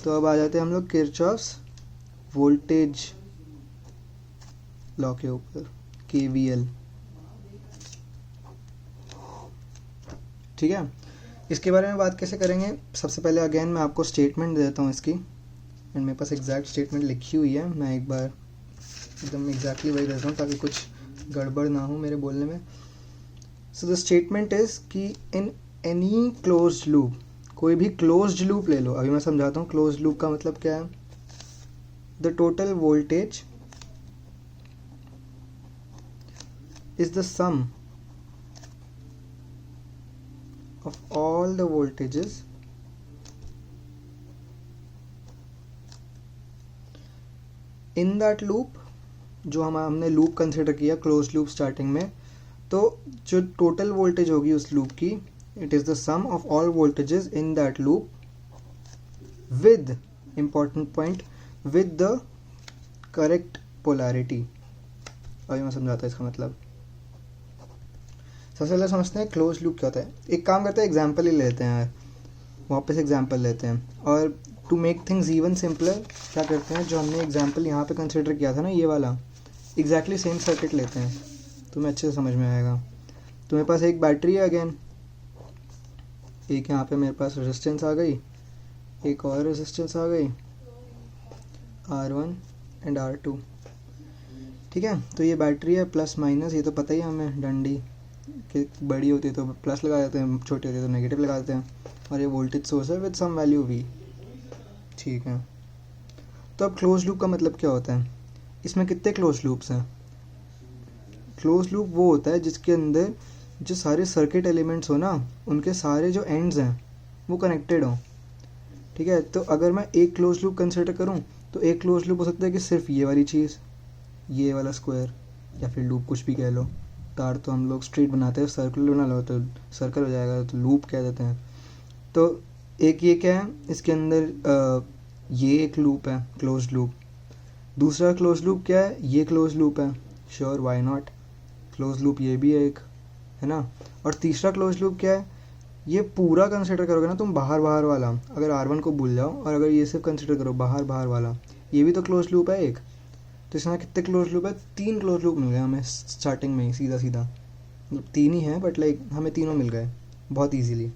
तो अब आ जाते हैं हम लोग किरचॉफ्स वोल्टेज लॉ के ऊपर, KVL। ठीक है, इसके बारे में बात कैसे करेंगे? सबसे पहले अगेन मैं आपको स्टेटमेंट देता हूँ इसकी, एंड मेरे पास एग्जैक्ट स्टेटमेंट लिखी हुई है, मैं एक बार एकदम एग्जैक्टली वही देता हूँ ताकि कुछ गड़बड़ ना हो मेरे बोलने में। सो द स्टेटमेंट इज कि इन एनी क्लोज्ड लूप, कोई भी क्लोज्ड लूप ले लो, अभी मैं समझाता हूँ क्लोज्ड लूप का मतलब क्या है। The total voltage is the sum of all the voltages in that loop, जो हमने लूप कंसिडर किया क्लोज लूप स्टार्टिंग में, तो जो टोटल वोल्टेज होगी उस लूप की, it is the sum of all voltages in that loop with, important point, with the correct polarity. अभी मैं समझाता हूँ इसका मतलब। सबसे पहले समझते हैं क्लोज लूप क्या होता है। एक काम करते हैं, एग्जाम्पल ही लेते हैं यार, वापस एग्जाम्पल लेते हैं, और to make things even simpler क्या करते हैं, जो हमने एग्जाम्पल यहाँ पे कंसिडर किया था ना, ये वाला एग्जैक्टली सेम सर्किट लेते हैं, तुम्हें अच्छे से समझ में आएगा। तो मेरे पास एक बैटरी है अगेन, एक यहाँ पे मेरे पास रेजिस्टेंस आ गई, एक और रेजिस्टेंस आ गई, R1 एंड R2। ठीक है, तो ये बैटरी है, प्लस माइनस ये तो पता ही है हमें, डंडी कि बड़ी होती है तो प्लस लगा देते हैं, छोटी होती है तो नेगेटिव लगा देते हैं, और ये वोल्टेज सोर्स है विद सम वैल्यू V। ठीक है, तो अब क्लोज लूप का मतलब क्या होता है? इसमें कितने क्लोज लूप्स हैं? क्लोज लूप वो होता है जिसके अंदर जो सारे सर्किट एलिमेंट्स हो ना, उनके सारे जो एंड्स हैं वो कनेक्टेड हो। ठीक है, तो अगर मैं एक क्लोज लूप कंसिडर करूँ तो एक क्लोज लूप हो सकता है कि सिर्फ ये वाली चीज़, ये वाला स्क्वायर, या फिर लूप कुछ भी कह लो। तार तो हम लोग स्ट्रेट बनाते हैं, सर्कुलर बना लो तो सर्कल हो जाएगा, तो लूप कह देते हैं। तो एक ये क्या है, इसके अंदर ये एक लूप है, क्लोज लूप। दूसरा क्लोज लूप क्या है, ये क्लोज लूप है, sure why not, close loop ये भी है एक, है ना। और तीसरा क्लोज लूप क्या है, ये पूरा कंसिडर करोगे ना तुम, बाहर बाहर वाला, अगर R1 को भूल जाओ और अगर ये सिर्फ कंसिडर करो बाहर बाहर वाला, ये भी तो क्लोज लूप है एक। तो इसमें कितने क्लोज लूप है? 3 क्लोज लूप मिल गए हमें स्टार्टिंग में ही, सीधा सीधा, मतलब 3 ही हैं बट लाइक हमें तीनों मिल गए बहुत इजीली।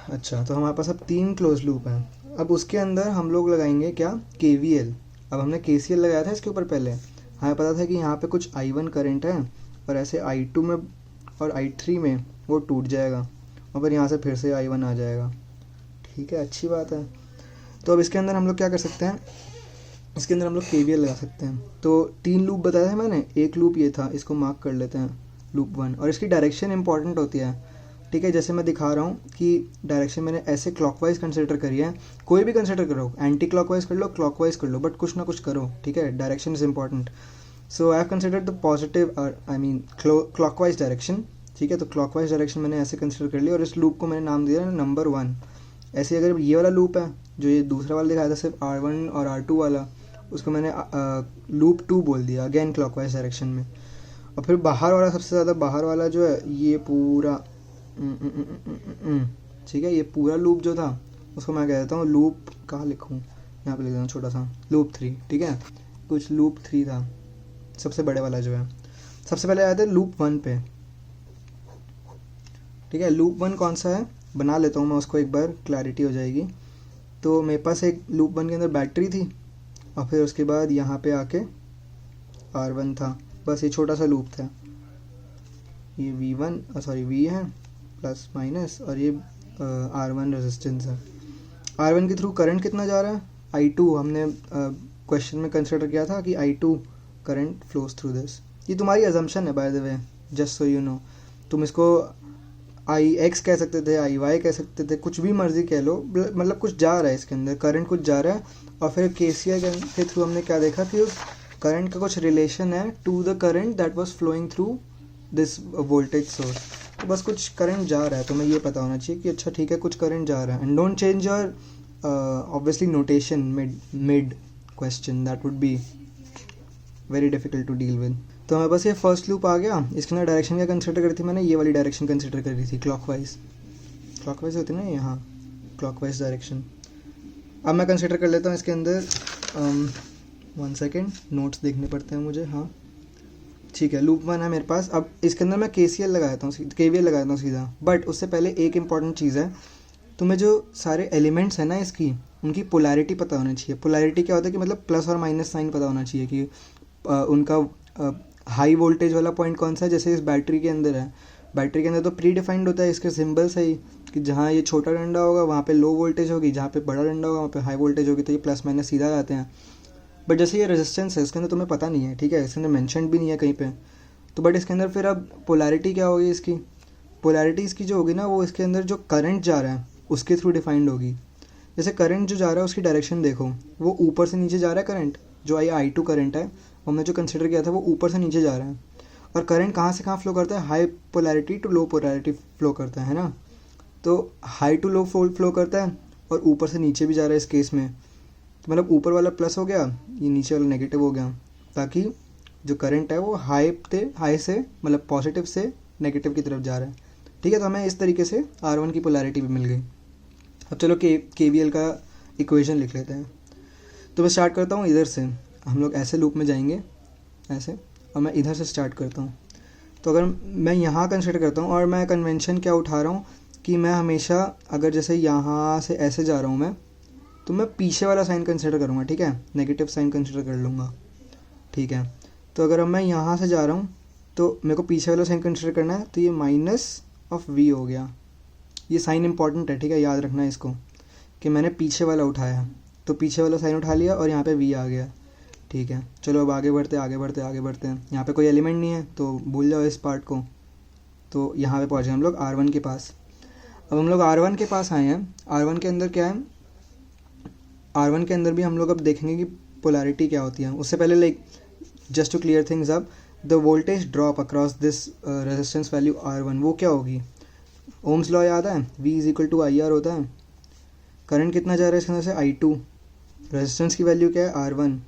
अच्छा, तो हमारे पास अब 3 क्लोज लूप हैं। अब उसके अंदर हम लोग लगाएंगे क्या, KVL। अब हमने KCL लगाया था इसके ऊपर पहले, हमें पता था कि यहाँ पे कुछ I1 करंट है और ऐसे I2 में और I3 में वो टूट जाएगा और फिर यहाँ से फिर से I1 आ जाएगा। ठीक है, अच्छी बात है। तो अब इसके अंदर हम लोग क्या कर सकते हैं, इसके अंदर हम लोग KVL लगा सकते हैं। तो 3 लूप बताया था मैंने, एक लूप ये था, इसको मार्क कर लेते हैं लूप 1, और इसकी डायरेक्शन इंपॉर्टेंट होती है। ठीक है, जैसे मैं दिखा रहा हूँ कि डायरेक्शन मैंने ऐसे क्लॉकवाइज कंसिडर करी है, कोई भी कंसिडर करो, एंटी क्लॉकवाइज कर लो, क्लॉकवाइज कर लो, बट कुछ ना कुछ करो। ठीक है, direction is important. So I have considered the positive, I mean clockwise direction. ठीक है, तो क्लॉकवाइज डायरेक्शन मैंने ऐसे कंसिडर कर लिया और इस लूप को मैंने नाम दिया नंबर 1। ऐसे अगर ये वाला लूप है जो ये दूसरा वाला दिखाया था सिर्फ R1 और R2 वाला, उसको मैंने लूप 2 बोल दिया, अगेन क्लॉकवाइज डायरेक्शन में। और फिर बाहर वाला, सबसे ज़्यादा बाहर वाला जो है, ये पूरा ठीक है, ये पूरा लूप जो था उसको मैं कह देता हूँ लूप, कहाँ लिखूँ, यहाँ पे लिख देता हूँ छोटा सा, लूप 3। ठीक है, कुछ लूप 3 था, सबसे बड़े वाला जो है। सबसे पहले आया था लूप 1 पे। ठीक है, लूप 1 कौन सा है, बना लेता हूँ मैं उसको एक बार, क्लैरिटी हो जाएगी। तो मेरे पास एक लूप 1 के अंदर बैटरी थी और फिर उसके बाद यहाँ पे आके R1 था, बस ये छोटा सा लूप था। ये V है प्लस माइनस, और ये R1 रेजिस्टेंस है। R1 के थ्रू करंट कितना जा रहा है, I2, हमने क्वेश्चन में कंसिडर किया था कि I2 current flows through this. ये तुम्हारी अजम्पशन है by the way, just so you know. तुम इसको IX कह सकते थे, IY कह सकते थे, कुछ भी मर्जी कह लो, मतलब कुछ जा रहा है इसके अंदर, करंट कुछ जा रहा है। और फिर KCL के थ्रू हमने क्या देखा कि उस करंट का कुछ रिलेशन है to the current that was flowing through this voltage source. तो बस कुछ करंट जा रहा है, तुम्हें ये पता होना चाहिए कि अच्छा ठीक है कुछ करंट जा रहा है। And don't change your obviously notation mid question, that would be very difficult to deal with. तो हमारे पास ये फर्स्ट लूप आ गया। इसके अंदर डायरेक्शन क्या कंसिडर करी थी मैंने, ये वाली डायरेक्शन कंसिडर करी थी, क्लॉकवाइज होती है ना यहाँ, क्लॉकवाइज डायरेक्शन। अब मैं कंसिडर कर लेता हूँ इसके अंदर 1 सेकेंड, नोट्स देखने पड़ते हैं मुझे। हाँ ठीक है, लूप 1 है मेरे पास। अब इसके अंदर मैं KCL लगाता हूँ, KVL लगाता हूँ सीधा। बट उससे पहले एक इंपॉर्टेंट चीज़ है, तुम्हें जो सारे एलिमेंट्स हैं ना इसकी, उनकी पोलैरिटी पता होना चाहिए। पोलैरिटी क्या होता है कि मतलब प्लस और माइनस साइन पता होना चाहिए कि उनका हाई वोल्टेज वाला पॉइंट कौन सा है। जैसे इस बैटरी के अंदर है, बैटरी के अंदर तो प्री डिफाइंड होता है इसके सिंबल्स है ही, कि जहाँ ये छोटा डंडा होगा वहाँ पे लो वोल्टेज होगी, जहाँ पे बड़ा डंडा होगा वहाँ पे हाई वोल्टेज होगी, तो ये प्लस माइनस सीधा आते हैं। बट जैसे ये रेजिस्टेंस है, इसके अंदर तुम्हें पता नहीं है, ठीक है, इसके अंदर मैंशन भी नहीं है कहीं पे। तो बट इसके अंदर फिर अब पोलैरिटी क्या होगी इसकी, पोलैरिटी इसकी जो होगी ना, वो इसके अंदर जो करंट जा रहा है उसके थ्रू डिफाइंड होगी। जैसे करंट जो जा रहा है उसकी डायरेक्शन देखो, वो ऊपर से नीचे जा रहा है करंट, जो I2 करंट है वो हमने जो कंसिडर किया था वो ऊपर से नीचे जा रहा है। और करंट कहाँ से कहाँ फ्लो करता है, high polarity to low polarity flow करता है ना। तो हाई टू लो फ्लो करता है और ऊपर से नीचे भी जा रहा है इस केस में। तो मतलब ऊपर वाला प्लस हो गया, ये नीचे वाला नेगेटिव हो गया, ताकि जो करंट है वो हाई से मतलब पॉजिटिव से नेगेटिव की तरफ जा रहा है। ठीक है, तो हमें इस तरीके से R1 की पोलैरिटी भी मिल गई। अब चलो KVL का इक्वेशन लिख लेते हैं। तो मैं स्टार्ट करता हूँ इधर से, हम लोग ऐसे लूप में जाएंगे ऐसे, और मैं इधर से स्टार्ट करता हूँ। तो अगर मैं यहाँ कंसिडर करता हूँ, और मैं कन्वेंशन क्या उठा रहा हूँ कि मैं हमेशा अगर जैसे यहाँ से ऐसे जा रहा हूँ मैं, तो मैं पीछे वाला साइन कंसिडर करूँगा, ठीक है, नेगेटिव साइन कंसिडर कर लूँगा, ठीक है। तो अगर अब मैं यहाँ से जा रहा हूँ तो मेरे को पीछे वाला साइन कंसिडर करना है, तो ये -v हो गया। ये साइन इंपॉर्टेंट है, ठीक है, याद रखना है इसको, कि मैंने पीछे वाला उठाया है, तो पीछे वाला साइन उठा लिया और यहाँ पे v आ गया, ठीक है। चलो अब आगे बढ़ते हैं। यहाँ पे कोई एलिमेंट नहीं है तो भूल जाओ इस पार्ट को। तो यहाँ पे पहुँचे हम लोग R1 के पास। अब हम लोग R1 के पास आए हैं। R1 के अंदर क्या है, R1 के अंदर भी हम लोग अब देखेंगे कि पोलैरिटी क्या होती है। उससे पहले like just to clear things up, the voltage drop across this resistance value R1 वो क्या होगी, ओम्स लॉ याद है, V = IR होता है। करंट कितना जा रहा है इसके अंदर से, I2, रेजिस्टेंस की वैल्यू क्या है R1,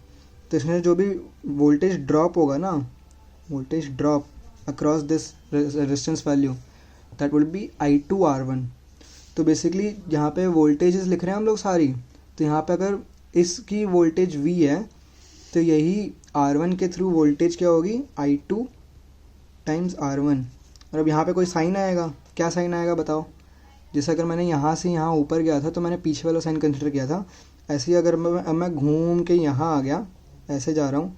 तो इसमें जो भी वोल्टेज ड्रॉप होगा ना, voltage drop across this resistance value, that will be I2 R1। तो बेसिकली यहाँ पे वोल्टेजेस लिख रहे हैं हम लोग सारी, तो यहाँ पे अगर इसकी वोल्टेज V है तो यही R1 के थ्रू वोल्टेज क्या होगी, I2 टाइम्स R1। और अब यहाँ पे कोई साइन आएगा, क्या साइन आएगा बताओ। जैसे अगर मैंने यहाँ से यहाँ ऊपर गया था तो मैंने पीछे वाला साइन कंसिडर किया था, ऐसे ही अगर मैं घूम के यहाँ आ गया, ऐसे जा रहा हूँ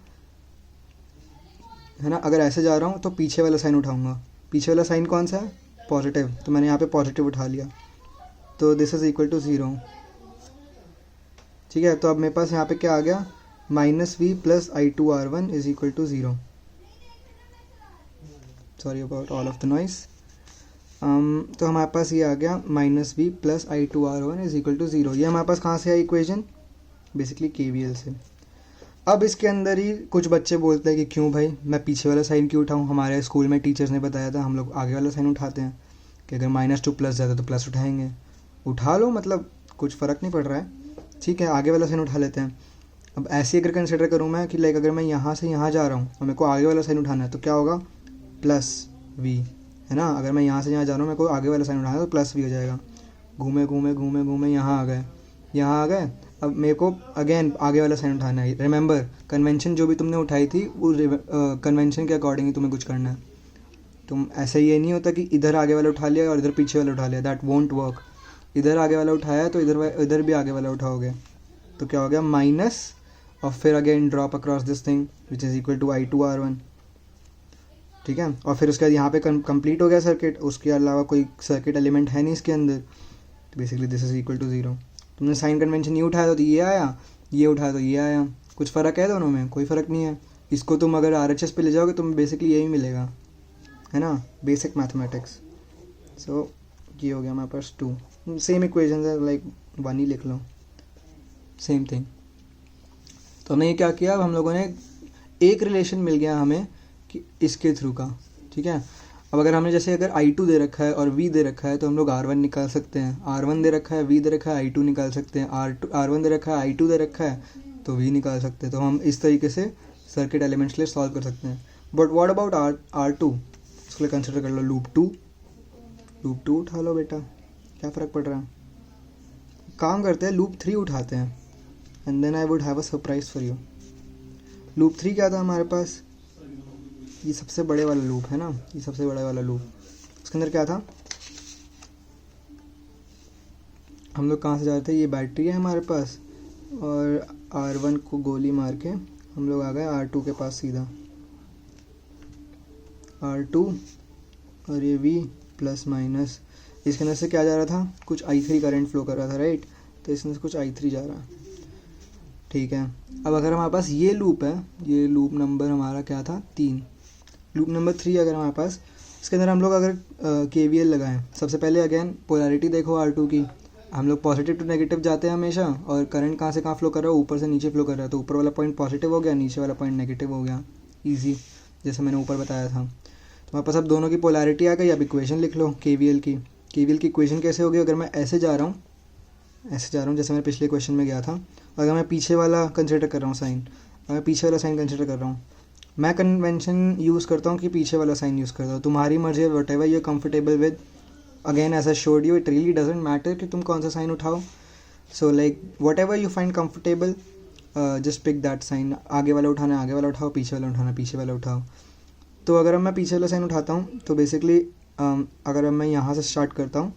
है ना, अगर ऐसे जा रहा हूँ तो पीछे वाला साइन उठाऊँगा। पीछे वाला साइन कौन सा है, पॉजिटिव, तो मैंने यहाँ पे पॉजिटिव उठा लिया, तो दिस इज़ इक्वल टू 0, ठीक है। तो अब मेरे पास यहाँ पे क्या आ गया, -v + I2 R1 = 0। Sorry about all of the noise. तो हमारे पास ये आ गया -v + I2 R1 = 0। ये हमारे पास कहाँ से आई इक्वेशन, बेसिकली KVL से। अब इसके अंदर ही कुछ बच्चे बोलते हैं कि क्यों भाई मैं पीछे वाला साइन क्यों उठाऊँ, हमारे स्कूल में टीचर्स ने बताया था हम लोग आगे वाला साइन उठाते हैं, कि अगर -2 प्लस जाता तो प्लस उठाएंगे। उठा लो, मतलब कुछ फ़र्क नहीं पड़ रहा है, ठीक है, आगे वाला साइन उठा लेते हैं। अब ऐसे अगर कंसिडर करूँ मैं कि लाइक अगर मैं यहाँ से यहाँ जा रहा हूँ और मेरे को आगे वाला साइन उठाना है तो क्या होगा, +v, है ना। अगर मैं यहाँ से यहाँ जा रहा हूँ, मेरे को आगे वाला साइन उठाना है तो +v हो जाएगा। घूमे यहाँ आ गए। अब मेरे को अगेन आगे वाला साइन उठाना है। रिमेंबर, कन्वेंशन जो भी तुमने उठाई थी उस कन्वेंशन के अकॉर्डिंग ही तुम्हें कुछ करना है। तुम ऐसे ये नहीं होता कि इधर आगे वाला उठा लिया और इधर पीछे वाला उठा लिया, दैट वोंट वर्क। इधर आगे वाला उठाया है तो इधर भी आगे वाला उठाओगे, तो क्या हो गया, माइनस, और फिर again drop across this thing which is equal to I2 R1, ठीक है। और फिर उसके बाद यहाँ पे कंप्लीट हो गया सर्किट, उसके अलावा कोई सर्किट एलिमेंट है नहीं इसके अंदर, तो basically this is equal to 0। तुमने साइन कन्वेंशन ये उठाया तो ये आया, ये उठाया तो ये आया, कुछ फ़र्क है दोनों में, कोई फ़र्क नहीं है। इसको तुम अगर RHS पे ले जाओगे तो बेसिकली यही मिलेगा, है ना, बेसिक मैथमेटिक्स। सो ये हो गया हमारे पास 2 सेम इक्वेशन है, लाइक 1 ही लिख लो, सेम थिंग। तो हमने ये क्या किया, अब हम लोगों ने एक रिलेशन मिल गया हमें कि इसके थ्रू का, ठीक है। अब अगर हमने जैसे अगर I2 दे रखा है और V दे रखा है तो हम लोग R1 निकाल सकते हैं, R1 दे रखा है, V दे रखा है, I2 निकाल सकते हैं, R1 दे रखा है, I2 दे रखा है, तो V निकाल सकते हैं। तो हम इस तरीके से सर्किट एलिमेंट्स के लिए सॉल्व कर सकते हैं। बट व्हाट अबाउट R2, उसके लिए कंसिडर कर लो लूप 2 उठा लो बेटा, क्या फ़र्क पड़ रहा है, काम करते हैं, लूप 3 उठाते हैं, and then I would have a surprise for you. Loop 3 क्या था हमारे पास, ये सबसे बड़े वाला लूप है ना, ये सबसे बड़ा वाला लूप, उसके अंदर क्या था, हम लोग कहाँ से जा रहे थे, ये बैटरी है हमारे पास और R1 को गोली मार के हम लोग आ गए R2 के पास सीधा, R2 और ये V प्लस माइनस, इसके अंदर से क्या जा रहा था, कुछ I3 करंट फ्लो कर रहा था, राइट, तो इसमें से कुछ I3 जा रहा है, ठीक है। अब अगर हमारे पास ये लूप है, ये लूप नंबर हमारा क्या था 3, लूप नंबर 3 अगर हमारे पास, इसके अंदर हम लोग अगर KVL लगाएं, सबसे पहले अगेन पोलैरिटी देखो R2 की, हम लोग पॉजिटिव टू नेगेटिव जाते हैं हमेशा, और करंट कहाँ से कहाँ फ्लो कर रहा है, ऊपर से नीचे फ्लो कर रहा है, तो ऊपर वाला पॉइंट पॉजिटिव हो गया, नीचे वाला पॉइंट नेगेटिव हो गया, ईजी, जैसे मैंने ऊपर बताया था। तो हमारे पास अब दोनों की पोलैरिटी आ गई। अब इक्वेशन लिख लो KVL की इक्वेशन कैसे होगी, अगर मैं ऐसे जा रहा हूँ जैसे मैं पिछले क्वेश्चन में गया था, अगर मैं पीछे वाला कंसिडर कर रहा हूँ साइन, अगर मैं पीछे वाला साइन कंसिडर कर रहा हूँ, मैं कन्वेंशन यूज़ करता हूँ कि पीछे वाला साइन यूज़ करता हूँ, तुम्हारी मर्जी है, whatever you comfortable with. Again as I showed you, it really doesn't matter कि तुम कौन सा साइन उठाओ, so like whatever you find comfortable, just pick that sign. आगे वाला उठाना है आगे वाला उठाओ, पीछे वाला उठाना है पीछे वाला उठाओ। तो अगर मैं पीछे वाला साइन उठाता हूँ तो बेसिकली अगर मैं यहाँ से स्टार्ट करता हूँ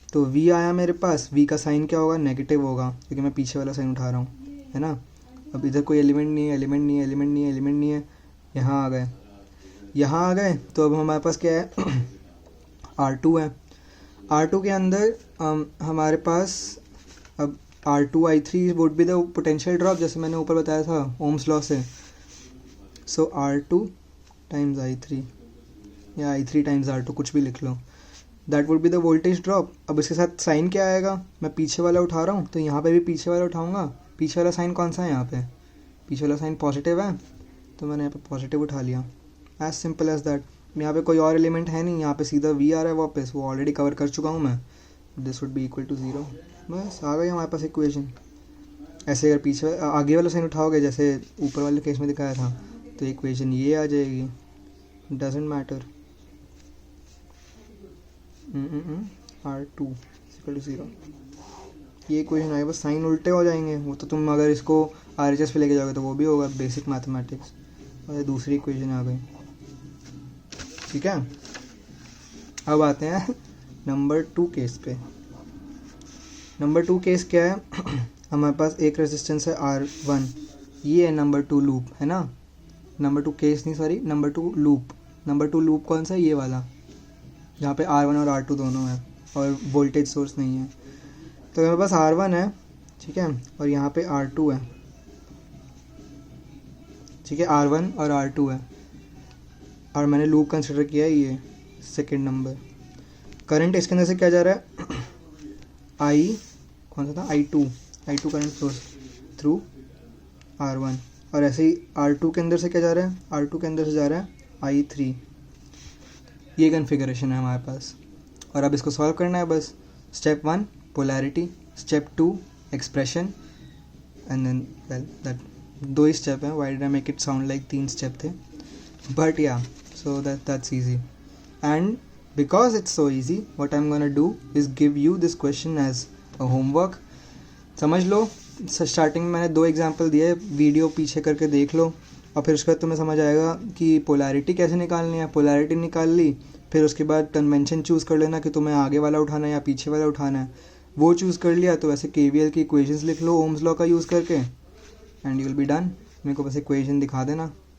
तो V आया मेरे पास, V का साइन क्या होगा, नेगेटिव होगा, क्योंकि मैं पीछे वाला साइन उठा रहा हूँ, है ना। अब इधर कोई एलिमेंट नहीं है, यहाँ आ गए, तो अब हमारे पास क्या है R2 है। R2 के अंदर हमारे पास अब R2I3 would be the potential drop, जैसे मैंने ऊपर बताया था ओम्स लॉ से। सो R2 टाइम्स I3 या I3 टाइम्स R2, कुछ भी लिख लो, that would be the voltage drop. अब इसके साथ साइन क्या आएगा, मैं पीछे वाला उठा रहा हूँ तो यहाँ पे भी पीछे वाला उठाऊँगा। पीछे वाला साइन कौन सा है, यहाँ पे पीछे वाला साइन पॉजिटिव है, तो मैंने यहाँ पे पॉजिटिव उठा लिया, एज सिंपल एज दैट। यहाँ पे कोई और एलिमेंट है नहीं, यहाँ पे सीधा V आ रहा है वापस, वो ऑलरेडी कवर कर चुका हूँ मैं, this would be equal to 0, बस आ गई हमारे पास इक्वेशन। ऐसे अगर पीछे आगे वाला साइन उठाओगे जैसे ऊपर वाले केस में दिखाया था, तो इक्वेशन ये आ जाएगी, doesn't matter, R2 equal to 0, ये इक्वेशन आएगा, बस साइन उल्टे हो जाएंगे, वो तो तुम अगर इसको RHS पे लेके जाओगे तो वो भी होगा, बेसिक मैथमेटिक्स। और दूसरी इक्वेशन आ गई, ठीक है। अब आते हैं नंबर 2 केस पे। नंबर 2 केस क्या है हमारे पास एक रेजिस्टेंस है R1, ये है नंबर 2 लूप, है ना। नंबर 2 केस नहीं, sorry, number 2 loop. Number 2 loop कौन सा है, ये वाला, जहाँ पे R1 और R2 दोनों हैं और वोल्टेज सोर्स नहीं है। तो मेरे पास R1 है, ठीक है, और यहाँ पे R2 है, ठीक है, R1 और R2 है, और मैंने लूप कंसिडर किया है ये सेकेंड नंबर। करंट इसके अंदर से क्या जा रहा है I, कौन सा था, I2 current flow through R1, और ऐसे ही R2 के अंदर से क्या जा रहा है, R2 के अंदर से जा रहा है I3। ये कन्फिगरेशन है हमारे पास, और अब इसको सॉल्व करना है बस। Step 1 polarity, step 2 expression, and then well that 2 ही स्टेप हैं, why did I make it sound like 3 step थे, but yeah so that's easy. And because it's so easy, what I'm gonna do is give you this question as a homework। समझ लो, starting में मैंने 2 example दिए, video पीछे करके देख लो, और फिर उसके बाद तुम्हें समझ आएगा कि पोलैरिटी कैसे निकालनी है। पोलैरिटी निकाल ली, फिर उसके बाद कन्वेंशन चूज़ कर लेना कि तुम्हें आगे वाला उठाना है या पीछे वाला उठाना है, वो चूज़ कर लिया तो वैसे KVL की इक्वेशंस लिख लो ओम्स लॉ का यूज़ करके, and you will be done. मेरे को बस इक्वेशन दिखा देना।